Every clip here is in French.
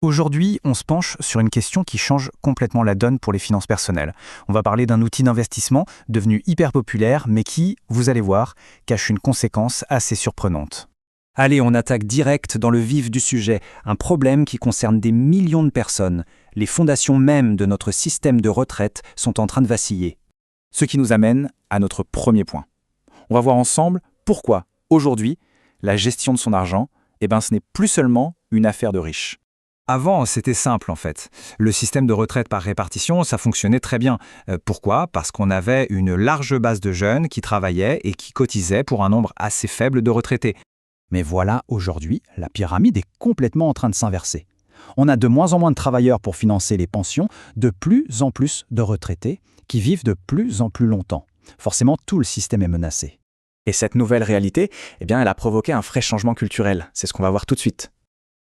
Aujourd'hui, on se penche sur une question qui change complètement la donne pour les finances personnelles. On va parler d'un outil d'investissement devenu hyper populaire, mais qui, vous allez voir, cache une conséquence assez surprenante. Allez, on attaque direct dans le vif du sujet, un problème qui concerne des millions de personnes. Les fondations mêmes de notre système de retraite sont en train de vaciller. Ce qui nous amène à notre premier point. On va voir ensemble pourquoi, aujourd'hui, la gestion de son argent, ce n'est plus seulement une affaire de riches. Avant, c'était simple en fait. Le système de retraite par répartition, ça fonctionnait très bien. Pourquoi? Parce qu'on avait une large base de jeunes qui travaillaient et qui cotisaient pour un nombre assez faible de retraités. Mais voilà, aujourd'hui, la pyramide est complètement en train de s'inverser. On a de moins en moins de travailleurs pour financer les pensions, de plus en plus de retraités qui vivent de plus en plus longtemps. Forcément, tout le système est menacé. Et cette nouvelle réalité, elle a provoqué un vrai changement culturel. C'est ce qu'on va voir tout de suite.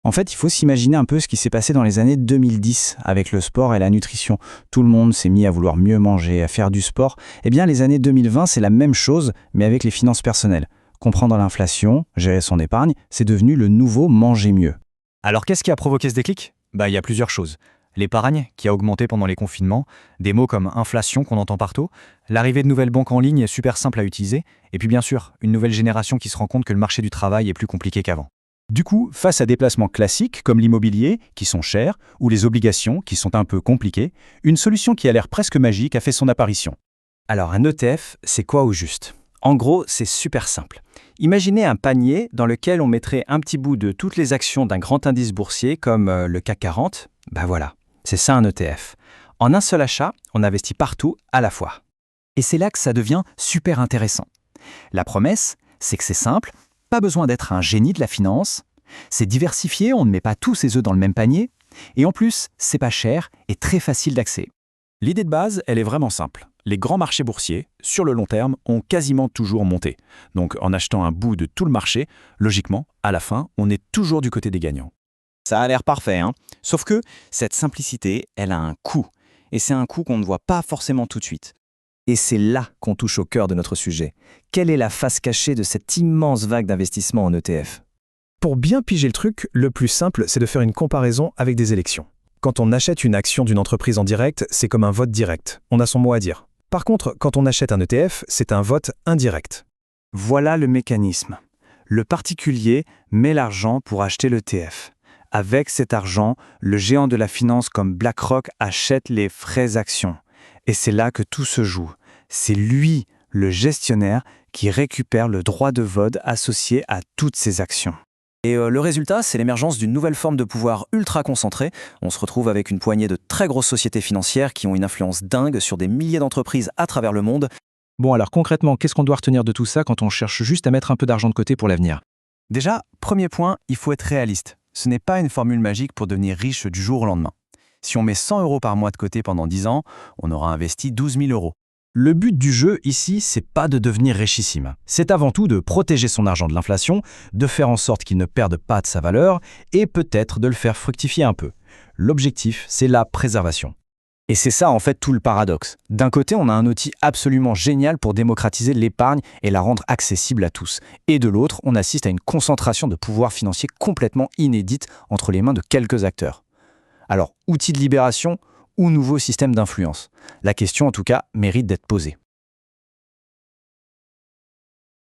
En fait, il faut s'imaginer un peu ce qui s'est passé dans les années 2010 avec le sport et la nutrition. Tout le monde s'est mis à vouloir mieux manger, à faire du sport. Les années 2020, c'est la même chose, mais avec les finances personnelles. Comprendre l'inflation, gérer son épargne, c'est devenu le nouveau manger mieux. Alors qu'est-ce qui a provoqué ce déclic? Il y a plusieurs choses. L'épargne, qui a augmenté pendant les confinements, des mots comme inflation qu'on entend partout, l'arrivée de nouvelles banques en ligne est super simple à utiliser, et puis bien sûr, une nouvelle génération qui se rend compte que le marché du travail est plus compliqué qu'avant. Du coup, face à des placements classiques comme l'immobilier, qui sont chers, ou les obligations, qui sont un peu compliquées, une solution qui a l'air presque magique a fait son apparition. Alors un ETF, c'est quoi au juste? En gros, c'est super simple. Imaginez un panier dans lequel on mettrait un petit bout de toutes les actions d'un grand indice boursier comme le CAC 40. Voilà, c'est ça un ETF. En un seul achat, on investit partout à la fois. Et c'est là que ça devient super intéressant. La promesse, c'est que c'est simple, pas besoin d'être un génie de la finance, c'est diversifié, on ne met pas tous ses œufs dans le même panier, et en plus, c'est pas cher et très facile d'accès. L'idée de base, elle est vraiment simple. Les grands marchés boursiers, sur le long terme, ont quasiment toujours monté. Donc en achetant un bout de tout le marché, logiquement, à la fin, on est toujours du côté des gagnants. Ça a l'air parfait, hein? Sauf que cette simplicité, elle a un coût. Et c'est un coût qu'on ne voit pas forcément tout de suite. Et c'est là qu'on touche au cœur de notre sujet. Quelle est la face cachée de cette immense vague d'investissement en ETF? Pour bien piger le truc, le plus simple, c'est de faire une comparaison avec des élections. Quand on achète une action d'une entreprise en direct, c'est comme un vote direct. On a son mot à dire. Par contre, quand on achète un ETF, c'est un vote indirect. Voilà le mécanisme. Le particulier met l'argent pour acheter l'ETF. Avec cet argent, le géant de la finance comme BlackRock achète les vraies actions. Et c'est là que tout se joue. C'est lui, le gestionnaire, qui récupère le droit de vote associé à toutes ces actions. Et le résultat, c'est l'émergence d'une nouvelle forme de pouvoir ultra concentré. On se retrouve avec une poignée de très grosses sociétés financières qui ont une influence dingue sur des milliers d'entreprises à travers le monde. Bon alors concrètement, qu'est-ce qu'on doit retenir de tout ça quand on cherche juste à mettre un peu d'argent de côté pour l'avenir? Déjà, premier point, il faut être réaliste. Ce n'est pas une formule magique pour devenir riche du jour au lendemain. Si on met 100 € par mois de côté pendant 10 ans, on aura investi 12 000 €. Le but du jeu ici, c'est pas de devenir richissime. C'est avant tout de protéger son argent de l'inflation, de faire en sorte qu'il ne perde pas de sa valeur et peut-être de le faire fructifier un peu. L'objectif, c'est la préservation. Et c'est ça en fait tout le paradoxe. D'un côté, on a un outil absolument génial pour démocratiser l'épargne et la rendre accessible à tous. Et de l'autre, on assiste à une concentration de pouvoir financier complètement inédite entre les mains de quelques acteurs. Alors, outil de libération ou nouveau système d'influence? La question, en tout cas, mérite d'être posée.